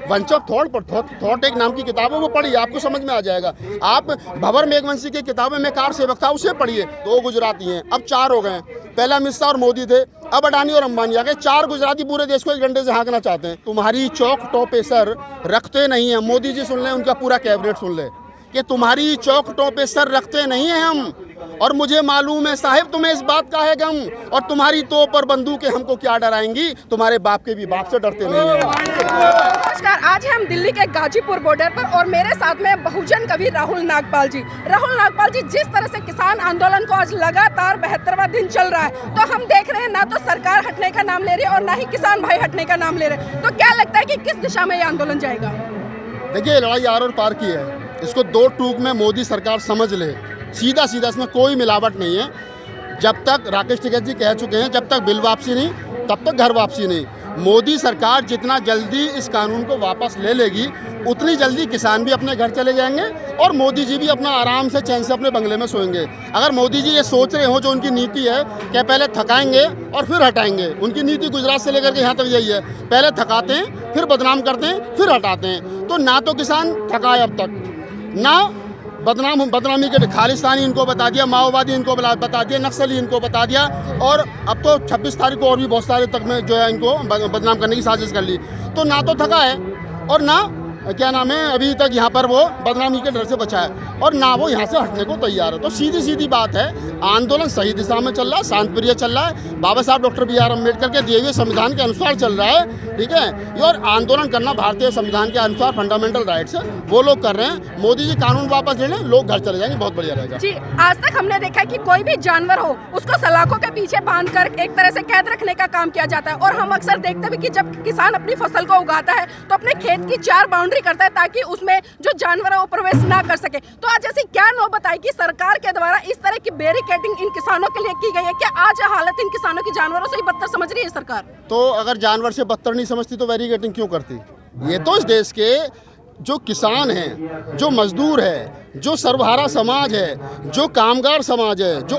वंश of thought एक नाम की किताब है, वो पढ़िए, आपको समझ में आ जाएगा। आप भंवर मेघवंशी की किताबें में कार सेवक था, उसे पढ़िए। 2 गुजराती हैं, अब 4 हो गए। पहले अमित शाह और मोदी थे, अब अडानी और अंबानी आ गए। 4 गुजराती पूरे देश को एक डंडे से हाँकना चाहते हैं। तुम्हारी चौक टॉप सर रखते नहीं है। मोदी जी सुन लें, उनका पूरा कैबिनेट सुन ले कि तुम्हारी चौखटों पे सर रखते नहीं हैं हम, और मुझे मालूम है साहिब तुम्हें इस बात का है गम, और तुम्हारी तोप और बंदूकें हमको क्या डराएंगी, तुम्हारे बाप के भी बाप से डरते नहीं हैं। नमस्कार, आज हम दिल्ली के गाजीपुर बॉर्डर पर और मेरे साथ में बहुजन कवि राहुल नागपाल जी। राहुल नागपाल जी, जिस तरह से किसान आंदोलन को आज लगातार 72वां दिन चल रहा है, तो हम देख रहे हैं ना तो सरकार हटने का नाम ले रही है और ना ही किसान भाई हटने का नाम ले रहे हैं। तो क्या लगता है कि किस दिशा में ये आंदोलन जाएगा? देखिए, लड़ाई आर और पार की है। इसको 2 टूक में मोदी सरकार समझ ले, सीधा सीधा, इसमें कोई मिलावट नहीं है। जब तक राकेश टिकैत जी कह चुके हैं, जब तक बिल वापसी नहीं तब तक घर वापसी नहीं। मोदी सरकार जितना जल्दी इस कानून को वापस ले लेगी, उतनी जल्दी किसान भी अपने घर चले जाएंगे और मोदी जी भी अपना आराम से चैन से अपने बंगले में सोएंगे। अगर मोदी जी ये सोच रहे हो, जो उनकी नीति है कि पहले थकाएंगे और फिर हटाएंगे, उनकी नीति गुजरात से लेकर के यहाँ तक यही है, पहले थकाते हैं, फिर बदनाम करते हैं, फिर हटाते हैं। तो ना तो किसान थकाए अब तक, ना बदनामी के खालिस्तानी इनको बता दिया, माओवादी इनको बता दिया, नक्सली इनको बता दिया, और अब तो 26 तारीख को और भी बहुत सारे तक में जो है इनको बदनाम करने की साजिश कर ली। तो ना तो थका है और ना क्या नाम है, अभी तक यहाँ पर वो बदनामी के डर से बचा है, और ना वो यहाँ से हटने को तैयार है। तो सीधी सीधी बात है, आंदोलन सही दिशा में चल रहा है, शांतिप्रिय चल रहा है, बाबा साहब डॉक्टर BR अम्बेडकर के दिए हुए संविधान के अनुसार चल रहा है, ठीक है। और आंदोलन करना भारतीय संविधान के अनुसार फंडामेंटल राइट्स है, वो लोग कर रहे हैं। मोदी जी कानून वापस ले लें, लोग घर चले जाएंगे, बहुत बढ़िया रहेगा जी। आज तक हमने देखा है कि कोई भी जानवर हो, उसको सलाखों के पीछे बांधकर एक तरह से कैद रखने का काम किया जाता है, और हम अक्सर देखते हैं कि जब किसान अपनी फसल को उगाता है तो अपने खेत की 4 बाउंड्री करता है ताकि उसमें जो जानवर है वो प्रवेश ना कर सके। तो आज ऐसी क्या नौबत आई कि सरकार के द्वारा इस तरह की बैरिकेडिंग इन किसानों के लिए की गई है? क्या आज हालत इन किसानों की जानवरों से ही बदतर समझ रही है सरकार? तो अगर जानवर से बदतर नहीं समझती तो बैरिकेडिंग क्यों करती? ये तो इस देश के जो किसान हैं, जो मजदूर है, जो सर्वहारा समाज है, जो कामगार समाज है, जो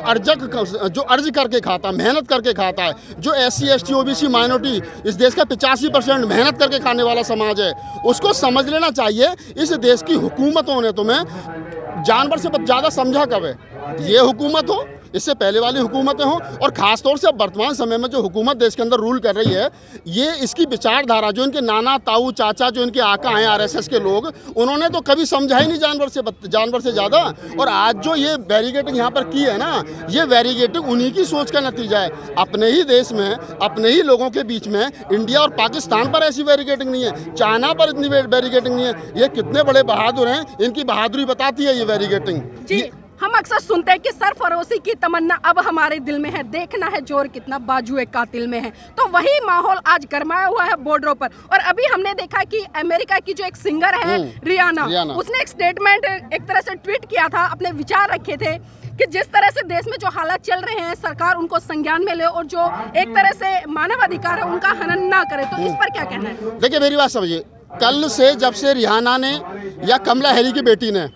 अर्ज करके खाता, मेहनत करके खाता है, जो SC ST OBC माइनॉरिटी, इस देश का 85% मेहनत करके खाने वाला समाज है, उसको समझ लेना चाहिए। इस देश की हुकूमतों ने तुम्हें जानवर से ज़्यादा समझा कब है? ये हुकूमत हो, इससे पहले वाली हुकूमतें हों, और ख़ासतौर से अब वर्तमान समय में जो हुकूमत देश के अंदर रूल कर रही है, ये इसकी विचारधारा, जो इनके नाना ताऊ चाचा, जो इनके आका हैं RSS के लोग, उन्होंने तो कभी समझा ही नहीं जानवर से ज़्यादा। और आज जो ये बैरिकेडिंग यहाँ पर की है ना, ये बैरिकेडिंग उन्हीं की सोच का नतीजा है। अपने ही देश में, अपने ही लोगों के बीच में, इंडिया और पाकिस्तान पर ऐसी बैरिकेडिंग नहीं है, चाइना पर इतनी बैरिकेडिंग नहीं है। ये कितने बड़े बहादुर हैं, इनकी बहादुरी बताती है ये बैरिकेडिंग जी। हम अक्सर सुनते हैं कि सरफरोशी की तमन्ना अब हमारे दिल में है, देखना है जोर कितना बाजुए कातिल में है। तो वही माहौल आज गरमाया हुआ है बॉर्डरों पर। और अभी हमने देखा कि अमेरिका की जो एक सिंगर है रियाना, उसने एक स्टेटमेंट एक तरह से ट्वीट किया था, अपने विचार रखे थे कि जिस तरह से देश में जो हालात चल रहे हैं, सरकार उनको संज्ञान में ले और जो एक तरह से मानवाधिकार है उनका हनन ना करे। तो इस पर क्या कहना है? देखिए, मेरी बात समझिए, कल से जब से रिहाना ने या कमला हैरी की बेटी ने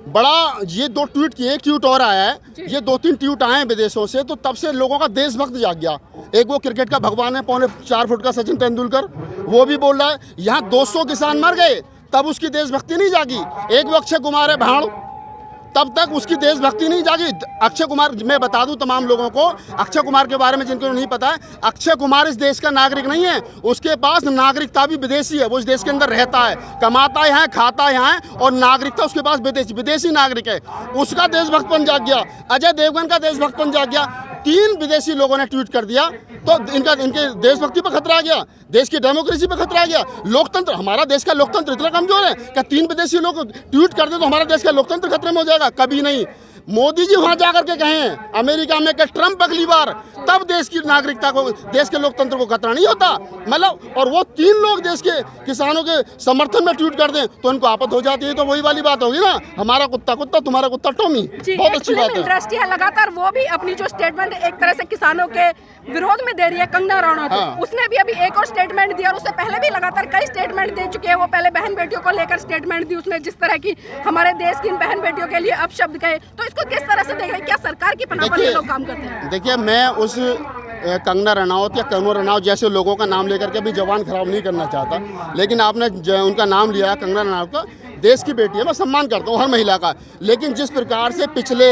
बड़ा ये 2 ट्वीट किए, एक ट्वीट और आया है, ये 2-3 ट्वीट आए हैं विदेशों से, तो तब से लोगों का देशभक्त जाग गया। एक वो क्रिकेट का भगवान है, 4.25 फुट का सचिन तेंदुलकर, वो भी बोल रहा है यहाँ 200 किसान मर गए, तब उसकी देशभक्ति नहीं जागी। एक वो अक्षय कुमार है भाड़, तब तक उसकी देशभक्ति नहीं जागी। अक्षय कुमार, मैं बता दूं तमाम लोगों को, अक्षय कुमार के बारे में जिनको नहीं पता है, अक्षय कुमार इस देश का नागरिक नहीं है, उसके पास नागरिकता भी विदेशी है। वो इस देश के अंदर रहता है, कमाता यहाँ है, खाता यहाँ है, और नागरिकता उसके पास विदेशी नागरिक है। उसका देशभक्तपन जाग गया। अजय देवगन का देशभक्तपन जाग गया। 3 विदेशी लोगों ने ट्वीट कर दिया, तो इनके देशभक्ति पर खतरा आ गया, देश की डेमोक्रेसी पर खतरा आ गया, लोकतंत्र, हमारा देश का लोकतंत्र इतना कमजोर है क्या 3 विदेशी लोग ट्वीट कर दे तो हमारा देश का लोकतंत्र खतरे में हो जाएगा? कभी नहीं। मोदी जी वहां जाकर के कहें अमेरिका में कि ट्रंप अगली बार, तब देश की नागरिकता को, देश के लोकतंत्र को खतरा नहीं होता। मतलब, और वो 3 लोग देश के किसानों के समर्थन में ट्वीट कर दें तो इनको आपत हो जाती है। तो वही वाली बात होगी ना, हमारा कुत्ता कुत्ता, तुम्हारा कुत्ता टॉमी। बहुत अच्छी बात है। इंडस्ट्री है लगातार, वो भी अपनी जो स्टेटमेंट एक तरह से किसानों के विरोध में दे रही है। कंगना रनौत, उसने भी अभी एक और स्टेटमेंट दिया, और उससे पहले भी लगातार कई स्टेटमेंट दे चुके हैं। वो पहले बहन बेटियों को लेकर स्टेटमेंट दी उसने, जिस तरह की हमारे देश की इन बहन बेटियों के लिए अपशब्द कहे। तो इसको किस तरह से देख रहे हैं? क्या सरकार की पनाह पर ये लोग काम करते हैं? देखिए, मैं उस कंगना रनौत या कनवर रनौत जैसे लोगों का नाम लेकर के भी जवान खराब नहीं करना चाहता, लेकिन आपने उनका नाम लिया कंगना रनौत का, देश की बेटी है, मैं सम्मान करता हूँ हर महिला का। लेकिन जिस प्रकार से पिछले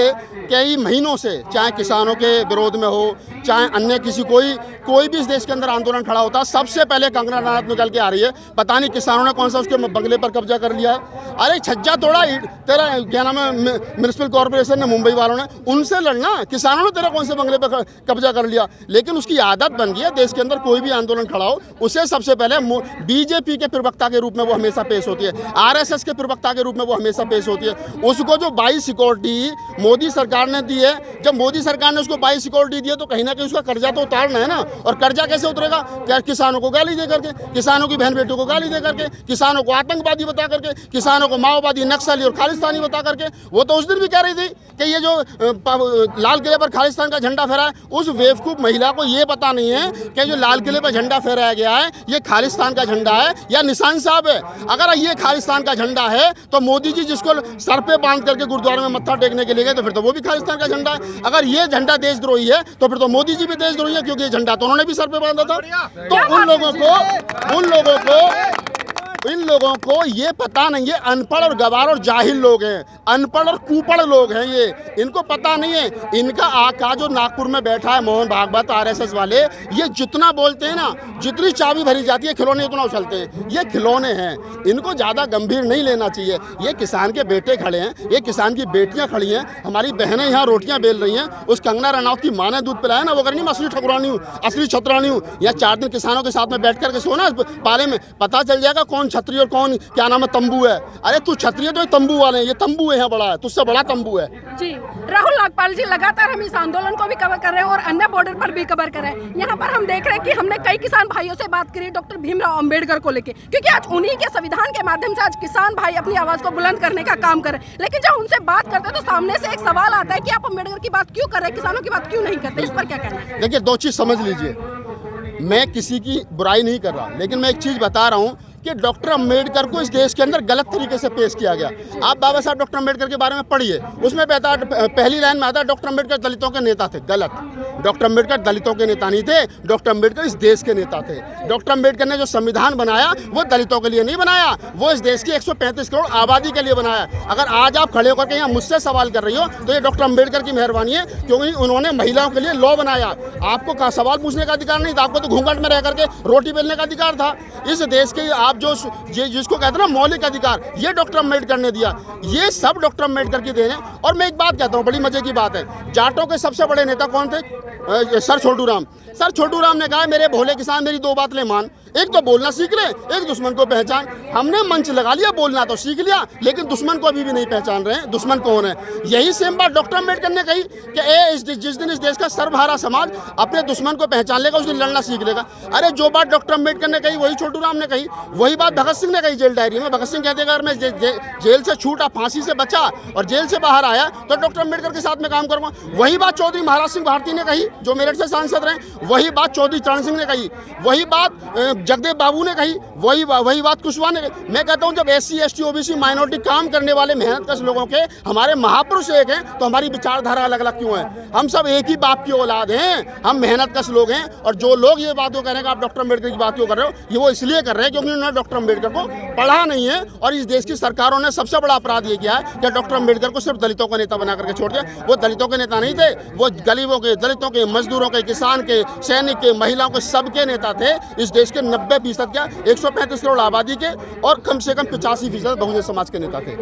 कई महीनों से चाहे किसानों के विरोध में हो, चाहे अन्य किसी कोई भी इस देश के अंदर आंदोलन खड़ा होता है, सबसे पहले कंगना रनौत निकल के आ रही है। पता नहीं किसानों ने कौन सा उसके बंगले पर कब्जा कर लिया है। अरे छज्जा तोड़ा तेरा, क्या नाम है, म्युनिसिपल कॉर्पोरेशन ने, मुंबई वालों ने, उनसे लड़ना, किसानों ने तेरा कौन से बंगले पर कब्जा कर लिया। लेकिन उसकी आदत बन गई है, देश के अंदर कोई भी आंदोलन खड़ा हो उसे सबसे पहले बीजेपी के प्रवक्ता के रूप में वो हमेशा पेश होती है, आरएसएस के प्रवक्ता के रूप में वो हमेशा पेश होती है। उसको जो 22 सिक्योरिटी मोदी सरकार ने दी है, जब मोदी सरकार ने उसको 22 सिक्योरिटी दी है तो कहीं ना कहीं उसका कर्जा तो उतारना है ना। और कर्जा कैसे उतरेगा? क्या किसानों को गाली दे करके, किसानों की बहन बेटियों को गाली दे करके, किसानों को आतंकवादी बता करके, किसानों को माओवादी, नक्सली और खालिस्तानी बता करके। वो तो उस दिन भी कह रही थी कि ये जो लाल किले पर खालिस्तान का झंडा फहरा है, उस बेवकूफ़ महिला को ये पता नहीं है कि जो लाल किले पर झंडा फहराया गया है ये खालिस्तान का झंडा है या निशान साहब है। अगर ये खालिस्तान का झंडा है तो मोदी जी जिसको सर पे बांध करके गुरुद्वारे में मत्था टेकने के लिए गए तो फिर तो वो भी खालिस्तान का झंडा है। अगर ये झंडा देशद्रोही है तो फिर तो मोदी जी भी देशद्रोही है, क्योंकि ये झंडा तो उन्होंने भी सर पे बांधा था। तो इन लोगों को ये पता नहीं है, अनपढ़ और गवार और जाहिल लोग हैं, अनपढ़ और कुपढ़ लोग हैं ये, इनको पता नहीं है। इनका आका जो नागपुर में बैठा है मोहन भागवत आरएसएस वाले, ये जितना बोलते हैं ना, जितनी चाबी भरी जाती है खिलौने उतना उछलते हैं। ये खिलौने हैं, इनको ज़्यादा गंभीर नहीं लेना चाहिए। ये किसान के बेटे खड़े हैं, ये किसान की बेटियां खड़ी हैं, हमारी बहनें यहाँ रोटियां बेल रही हैं। उस कंगना रनौत की माँ ने दूध पिलाया ना, वो कर नहीं मैं असली ठकुरानी हूँ, असली छतरानी हूँ। या 4 दिन किसानों के साथ में बैठ करके सोना पाले में, पता चल जाएगा कौन छतरी और कौन क्या नाम है तंबू है। अरे तू छतरी है तो ये तंबू वाले हैं, ये तंबू है यहाँ बड़ा है, तुझसे बड़ा तंबू है। जी राहुल नागपाल जी, लगातार हम इस आंदोलन को भी कवर कर रहे हैं और अन्य बॉर्डर पर भी कवर कर रहे हैं। यहाँ पर हम देख रहे हैं कि हमने कई किसान भाइयों से बात करी डॉक्टर भीमराव अंबेडकर को लेकर, क्योंकि आज उन्हीं के संविधान के माध्यम से आज किसान भाई अपनी आवाज को बुलंद करने का काम कर रहे हैं। लेकिन जब उनसे बात करते हैं तो सामने से एक सवाल आता है कि आप अंबेडकर की बात क्यों कर रहे हैं, किसानों की बात क्यों नहीं करते। इस पर क्या कहना है? देखिए, 2 चीज़ समझ लीजिए, मैं किसी की बुराई नहीं कर रहा, लेकिन मैं एक चीज़ बता रहा हूँ कि डॉक्टर अंबेडकर को इस देश के अंदर गलत तरीके से पेश किया गया। आप बाबा साहब डॉक्टर अंबेडकर के बारे में पढ़िए, उसमें पहली लाइन में आता है डॉक्टर अंबेडकर दलितों के नेता थे। गलत, डॉक्टर अंबेडकर दलितों के नेता नहीं थे, डॉक्टर अंबेडकर इस देश के नेता थे। डॉक्टर अंबेडकर ने जो संविधान बनाया वो दलितों के लिए नहीं बनाया, वो इस देश की 135 करोड़ आबादी के लिए बनाया। अगर आज आप खड़े होकर के यहाँ मुझसे सवाल कर रही हो तो ये डॉक्टर अंबेडकर की मेहरबानी है, क्योंकि उन्होंने महिलाओं के लिए लॉ बनाया। आपको कहाँ सवाल पूछने का अधिकार नहीं था, आपको तो घूंघट में रह करके रोटी बेलने का अधिकार था। इस देश के आप जो जिसको कहते हैं ना मौलिक अधिकार, ये डॉक्टर अंबेडकर ने दिया। ये सब डॉक्टर अंबेडकर की देन है। और मैं एक बात कहता हूँ, बड़ी मजे की बात है, जाटों के सबसे बड़े नेता कौन थे? सर छोटू राम। सर छोटू राम ने कहा मेरे भोले किसान मेरी 2 बात ले मान, एक तो बोलना सीख ले, एक दुश्मन को पहचान। हमने मंच लगा लिया, बोलना तो सीख लिया, लेकिन दुश्मन को अभी भी नहीं पहचान रहे हैं, दुश्मन कौन है। यही सेम बात डॉक्टर अंबेडकर ने कही कि जिस दिन इस देश का सर्वहारा समाज अपने दुश्मन को पहचान लेगा उस दिन लड़ना सीख लेगा। अरे जो बात डॉक्टर अंबेडकर ने कही वही छोटू राम ने कही, वही बात भगत सिंह ने कही जेल डायरी में। भगत सिंह कहते अगर मैं जेल से छूटा, फांसी से बचा और जेल से बाहर आया तो डॉक्टर अंबेडकर के साथ में काम करूंगा। वही बात चौधरी महाराज सिंह भारती ने कही जो मेरठ से सांसद रहे, वही बात चौधरी चरण सिंह ने कही, वही बात जगदेव बाबू ने कही, वही बात कुशवाहा ने कही। मैं कहता हूं जब SC ST OBC माइनॉरिटी काम करने वाले मेहनत कश लोगों के हमारे महापुरुष एक हैं तो हमारी विचारधारा अलग अलग क्यों है? हम सब एक ही बाप की औलाद हैं, हम मेहनत कश लोग हैं। और जो लोग ये बात कह रहे हैं कि आप डॉक्टर अंबेडकर की बात क्यों कर रहे हो, ये वो इसलिए कर रहे हैं क्योंकि उन्होंने डॉक्टर अंबेडकर को पढ़ा नहीं है। और इस देश की सरकारों ने सबसे बड़ा अपराध ये किया है कि डॉक्टर अंबेडकर को सिर्फ दलितों का नेता बना करके छोड़ दिया। वो दलितों के नेता नहीं थे, वो गरीबों के, दलितों के, मजदूरों के, किसान के, सैनिक के, महिलाओं के, सबके नेता थे। इस देश के 90% क्या 135 करोड़ आबादी के और कम से कम 85% बहुजन समाज के नेता थे।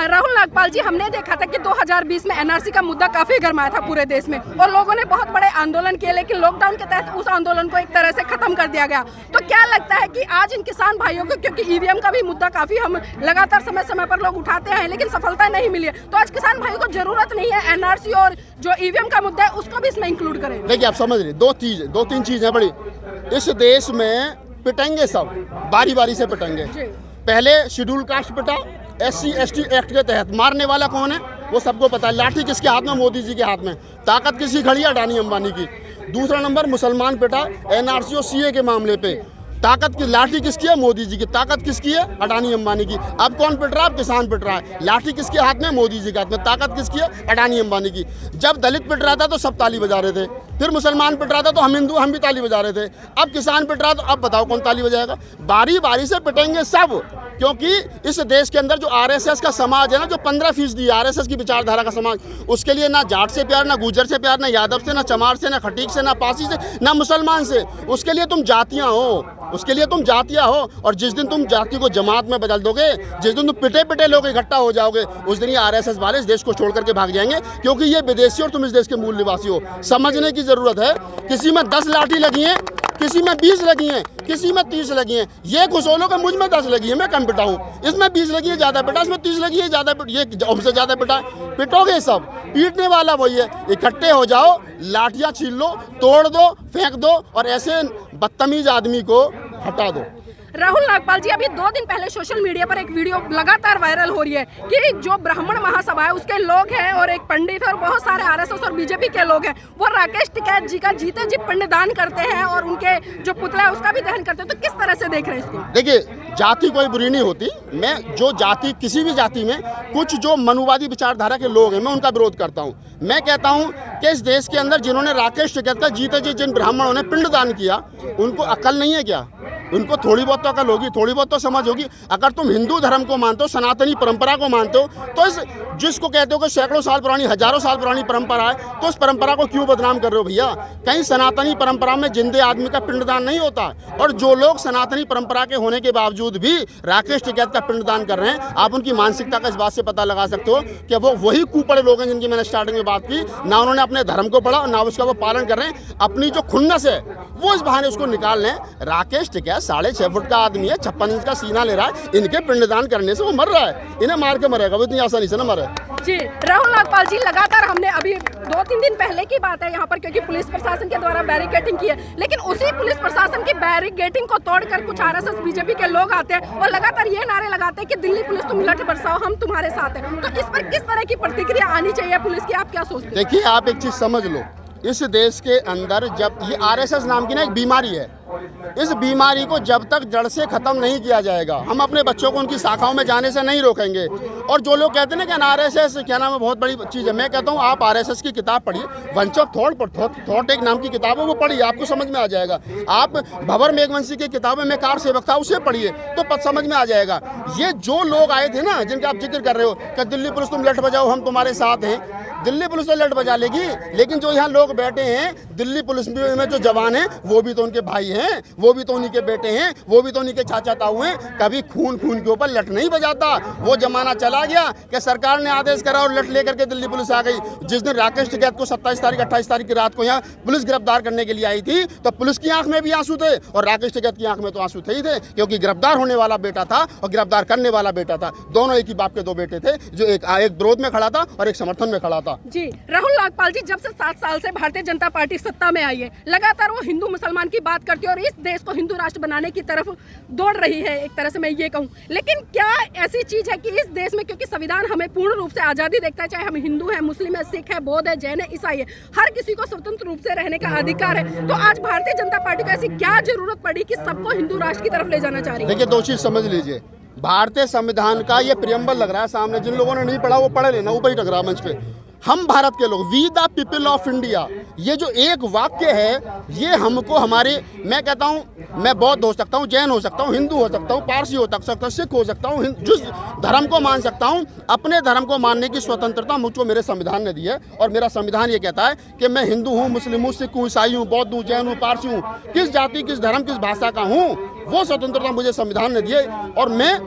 राहुल नागपाल जी, हमने देखा था कि 2020 में NRC का मुद्दा काफी गरमाया था पूरे देश में और लोगों ने बहुत बड़े आंदोलन किए, लेकिन लॉकडाउन के तहत उस आंदोलन को एक तरह से खत्म कर दिया गया। तो क्या लगता है कि आज इन किसान भाइयों को, क्योंकि EVM का भी मुद्दा काफी हम लगातार समय समय पर लोग उठाते हैं लेकिन सफलता नहीं मिली है, तो आज किसान भाइयों को जरूरत नहीं है NRC और जो EVM का मुद्दा है उसको भी इसमें इंक्लूड करें? देखिए, आप समझ रहे 2-3 चीजें बड़ी इस देश में पिटेंगे, सब बारी बारी से पिटेंगे। पहले शेड्यूल कास्ट पिटा, SC ST एक्ट के तहत। मारने वाला कौन है वो सबको पता है। लाठी किसके हाथ में? मोदी जी के हाथ में। ताकत किसी खड़ी है? अडानी अंबानी की। दूसरा नंबर मुसलमान पिटा NRC और CA के मामले पे। ताकत की लाठी किसकी है? मोदी जी की। ताकत किसकी है? अडानी अंबानी की। अब कौन पिट रहा है? अब किसान पिट रहा है। लाठी किसके हाथ में? मोदी जी के हाथ में। ताकत किसकी है? अडानी अंबानी की। जब दलित पिट रहा था तो सब ताली बजा रहे थे, फिर मुसलमान पिट रहा था तो हम हिंदू, हम भी ताली बजा रहे थे। अब किसान पिट रहा तो अब बताओ कौन ताली बजाएगा? बारी बारी से पिटेंगे सब, क्योंकि इस देश के अंदर जो आरएसएस का समाज है ना, जो 15% आरएसएस की विचारधारा का समाज, उसके लिए ना जाट से प्यार, ना गुजर से प्यार, ना यादव से, ना चमार से, ना खटीक से, ना पासी से, ना मुसलमान से। उसके लिए तुम जातियाँ हो, उसके लिए तुम जातियाँ हो। और जिस दिन तुम जाति को जमात में बदल दोगे, जिस दिन तुम पिटे पिटे लोग इकट्ठा हो जाओगे, उस दिन ये आरएसएस वाले इस देश को छोड़ करके भाग जाएंगे, क्योंकि ये विदेशी और तुम इस देश के मूल निवासी हो। समझने की जरूरत है। किसी में 10 लाठी लगी हैं, किसी में 20 लगी हैं, किसी में 30 लगी हैं। ये खुश हो लो कि मुझ में 10 लगी है, मैं कम पिटाऊं। इसमें 20 लगी है, ज़्यादा पिटा, इसमें 30 लगी है, ज़्यादा ये हमसे ज़्यादा पिटा। पिटोगे सब, पीटने वाला वही है। इकट्ठे हो जाओ, लाठियाँ छीन लो, तोड़ दो, फेंक दो, और ऐसे बदतमीज आदमी को हटा दो। राहुल नागपाल जी, अभी 2 दिन पहले सोशल मीडिया पर एक वीडियो लगातार वायरल हो रही है कि जो ब्राह्मण महासभा है उसके लोग हैं और एक पंडित है और बहुत सारे आरएसएस और बीजेपी के लोग हैं, वो राकेश टिकैत जी का जीते जी पिंडदान करते हैं और उनके जो पुतला है उसका भी दहन करते हैं। तो किस तरह से देख रहे हैं इसको? देखिए, जाति कोई बुरी नहीं होती। मैं जो जाति, किसी भी जाति में कुछ जो मनुवादी विचारधारा के लोग हैं, मैं उनका विरोध करता हूँ। मैं कहता हूँ कि इस देश के अंदर जिन्होंने राकेश टिकैत का जीते जी जिन ब्राह्मणों ने पिंडदान किया, उनको अकल नहीं है क्या? उनको थोड़ी बहुत तो अकल होगी, थोड़ी बहुत तो समझ होगी। अगर तुम हिंदू धर्म को मानते हो, सनातनी परंपरा को मानते हो, तो इस जिसको कहते हो कि सैकड़ों साल पुरानी, हजारों साल पुरानी परंपरा है, तो उस परंपरा को क्यों बदनाम कर रहे हो भैया? कहीं सनातनी परंपरा में जिंदे आदमी का पिंडदान नहीं होता। और जो लोग सनातनी परंपरा के होने के बावजूद भी राकेश टिकैत का पिंडदान कर रहे हैं, आप उनकी मानसिकता का इस बात से पता लगा सकते हो कि वो वही कुपड़े लोग हैं जिनकी मैंने स्टार्टिंग में बात की। ना उन्होंने अपने धर्म को पढ़ा, ना उसका वो पालन कर रहे हैं। अपनी जो खुन्नस है वो इस बहाने उसको निकाल लें। राकेश टिकैत 6.5 फुट का आदमी है, 56 इंच का सीना ले रहा है। इनके पिंडदान करने से वो मर रहा है, इन्हें मार के मरेगा, वो इतनी आसानी से ना मरे। जी राहुल नागपाल जी, लगातार हमने अभी 2-3 दिन पहले की बात है यहाँ पर, क्योंकि पुलिस प्रशासन के द्वारा बैरिकेडिंग की है, लेकिन उसी पुलिस प्रशासन की बैरिकेडिंग को तोड़कर कुछ आरएसएस बीजेपी के लोग आते हैं और लगातार ये नारे लगाते हैं कि दिल्ली पुलिस तुम लठ बरसाओ, हम तुम्हारे साथ हैं। तो इस पर किस तरह की प्रतिक्रिया आनी चाहिए पुलिस की, आप क्या सोचते हैं? देखिए, आप एक चीज समझ लो, इस देश के अंदर जब ये आरएसएस नाम की ना एक बीमारी है, इस बीमारी को जब तक जड़ से खत्म नहीं किया जाएगा, हम अपने बच्चों को उनकी शाखाओं में जाने से नहीं रोकेंगे। और जो लोग कहते हैं ना कि आरएसएस क्या नाम है, बहुत बड़ी चीज़ है, मैं कहता हूँ आप आरएसएस की किताब पढ़िए, वंश ऑफ थॉट एक नाम की किताब है, वो पढ़िए, आपको समझ में आ जाएगा। आप भंवर मेघवंशी की किताब में कार सेवक था, उसे पढ़िए तो समझ में आ जाएगा। ये जो लोग आए थे ना, जिनका आप जिक्र कर रहे हो कि दिल्ली पुलिस तुम लठ बजाओ, हम तुम्हारे साथ हैं, दिल्ली पुलिस तो लठ बजा लेगी, लेकिन जो यहाँ लोग बैठे हैं दिल्ली पुलिस में जो जवान हैं, वो भी तो उनके भाई हैं, वो भी तो उन्हीं के बेटे हैं, वो भी तो उन्हीं के चाचा ताऊ हैं। कभी खून के ऊपर लठ नहीं बजाता। वो जमाना चला गया कि सरकार ने आदेश करा और लठ लेकर के दिल्ली पुलिस आ गई। जिस दिन राकेश टिकैत को 27 तारीख 28 तारीख की रात को यहाँ पुलिस गिरफ्तार करने के लिए आई थी, तो पुलिस की आंख में भी आंसू थे और राकेश टिकैत की आंख में तो आंसू थे ही थे, क्योंकि गिरफ्तार होने वाला बेटा था और गिरफ्तार करने वाला बेटा था। दोनों एक ही बाप के दो बेटे थे, जो एक विरोध में खड़ा था और एक समर्थन में खड़ा था। जी राहुल नागपाल जी, जब से 7 साल से भारतीय जनता पार्टी सत्ता में आई है, लगातार वो हिंदू मुसलमान की बात करती है और इस देश को हिंदू राष्ट्र बनाने की तरफ दौड़ रही है, एक तरह से मैं ये कहूँ। लेकिन क्या ऐसी चीज है कि इस देश में, क्योंकि संविधान हमें पूर्ण रूप से आजादी देखता है, चाहे हम हिंदू हैं, मुस्लिम है, सिख है, बौद्ध है, जैन है, ईसाई है, हर किसी को स्वतंत्र रूप से रहने का अधिकार है। तो आज भारतीय जनता पार्टी को ऐसी क्या जरूरत पड़ी कि सबको हिंदू राष्ट्र की तरफ ले जाना चाह रही है? देखिए, 2 चीज समझ लीजिए। भारतीय संविधान का ये प्रियम्बल लग रहा है सामने, जिन लोगों ने नहीं पढ़ा वो पढ़ लेना, ऊपर ही टकरा मंच पे। हम भारत के लोग, we the people of India, ये जो एक वाक्य है, ये हमको हमारे, मैं कहता हूँ, मैं बौद्ध हो सकता हूँ, जैन हो सकता हूँ, हिंदू हो सकता हूँ, पारसी हो सकता हूँ, सिख हो सकता हूँ, जिस धर्म को मान सकता हूँ, अपने धर्म को मानने की स्वतंत्रता मुझको मेरे संविधान ने दी है। और मेरा संविधान ये कहता है कि मैं हिंदू हूँ, मुस्लिम हूँ, सिख हूँ, ईसाई हूँ, बौद्ध हूँ, जैन हूँ, पारसी हूँ, किस जाति, किस धर्म, किस भाषा का हूँ, वो स्वतंत्रता मुझे संविधान ने दी है। और मैं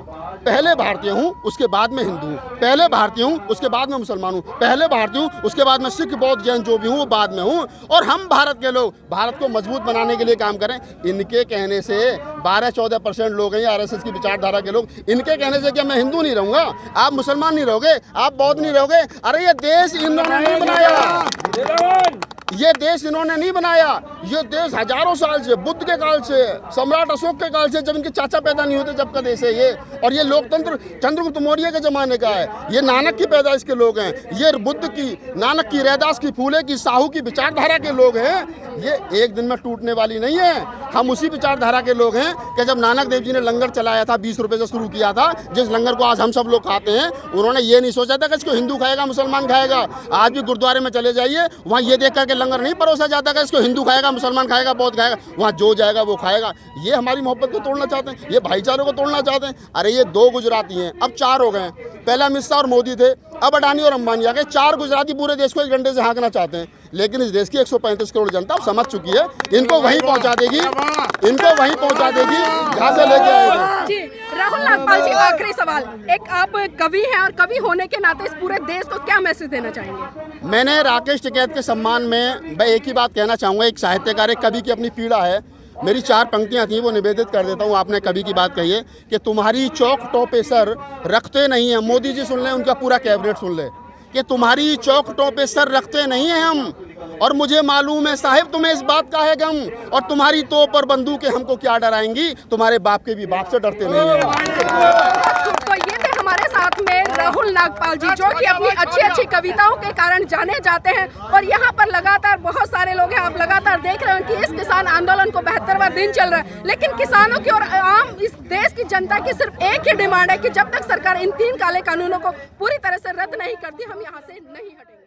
पहले भारतीय हूँ, उसके बाद में हिंदू हूँ, पहले भारतीय हूँ, उसके बाद में मुसलमान हूँ, पहले भारतीय हूँ, उसके बाद में सिख, बौद्ध, जैन जो भी हूँ वो बाद में हूँ। और हम भारत के लोग भारत को मजबूत बनाने के लिए काम करें। इनके कहने से 12-14% लोग हैं आरएसएस की विचारधारा के लोग, इनके कहने से क्या मैं हिंदू नहीं रहूँगा, आप मुसलमान नहीं रहोगे, आप बौद्ध नहीं रहोगे? अरे ये देश इन लोगों ने नहीं बनाया, ये देश इन्होंने नहीं बनाया, ये देश हजारों साल से, बुद्ध के काल से, सम्राट अशोक के काल से, जब इनके चाचा पैदा नहीं होते जब का देश है ये। और ये लोकतंत्र चंद्रगुप्त मौर्य के ज़माने का है, ये नानक की पैदाइश के लोग हैं, ये बुद्ध की, नानक की, रैदास की, फूले की, साहू की विचारधारा के लोग हैं। ये एक दिन में टूटने वाली नहीं है। हम उसी विचारधारा के लोग हैं कि जब नानक देव जी ने लंगर चलाया था, 20 रुपये से शुरू किया था, जिस लंगर को आज हम सब लोग खाते हैं, उन्होंने ये नहीं सोचा था कि इसको हिंदू खाएगा मुसलमान खाएगा। आज भी गुरुद्वारे में चले जाइए, वहाँ ये देख करके लंगर नहीं परोसा जाता कि इसको हिंदू खाएगा, मुसलमान खाएगा, बौद्ध खाएगा। वहाँ जो जाएगा वो खाएगा। ये हमारी मोहब्बत को तोड़ना चाहते हैं, ये भाईचारे को तोड़ना चाहते हैं। अरे ये 2 गुजराती हैं, अब 4 हो गए। पहले अमित शाह और मोदी थे, अब अडानी और अंबानी आ गए। 4 गुजराती पूरे देश को एक डंडे से हाँकना चाहते हैं। लेकिन इस देश की 135 करोड़ जनता अब समझ चुकी है, इनको वहीं पहुंचा देगी, इनको वहीं पहुंचा देगी जहाँ से लेके आएगा। जी राहुल नागपाल जी, आखिरी सवाल, एक आप कवि हैं और कवि होने के नाते इस पूरे देश को क्या मैसेज देना चाहेंगे? मैंने राकेश टिकैत के सम्मान में मैं एक ही बात कहना चाहूँगा, एक साहित्यकार, एक कवि की अपनी पीड़ा है। मेरी 4 पंक्तियाँ थी, वो निवेदित कर देता हूँ। आपने कवि की बात कही है कि तुम्हारी चौक पे सर रखते नहीं हैं। मोदी जी सुन लें, उनका पूरा कैबिनेट सुन ले कि तुम्हारी चौखटों पे सर रखते नहीं हैं हम, और मुझे मालूम है साहिब तुम्हें इस बात का है गम, और तुम्हारी तोप और बंदूकें हमको क्या डराएंगी, तुम्हारे बाप के भी बाप से डरते नहीं हैं। तो ये थे हमारे साथ में राहुल नागपाल जी, जो कि अपनी अच्छी कविताओं के कारण जाने जाते हैं। और यहाँ पर लगातार बहुत सारे लोग हैं, आप लगातार देख रहे हैं कि इस किसान आंदोलन को 72वां दिन चल रहा है। लेकिन किसानों की और आम इस देश की जनता की सिर्फ एक ही डिमांड है कि जब तक सरकार इन 3 काले कानूनों को पूरी तरह से रद्द नहीं करती, हम यहाँ से नहीं हटेंगे।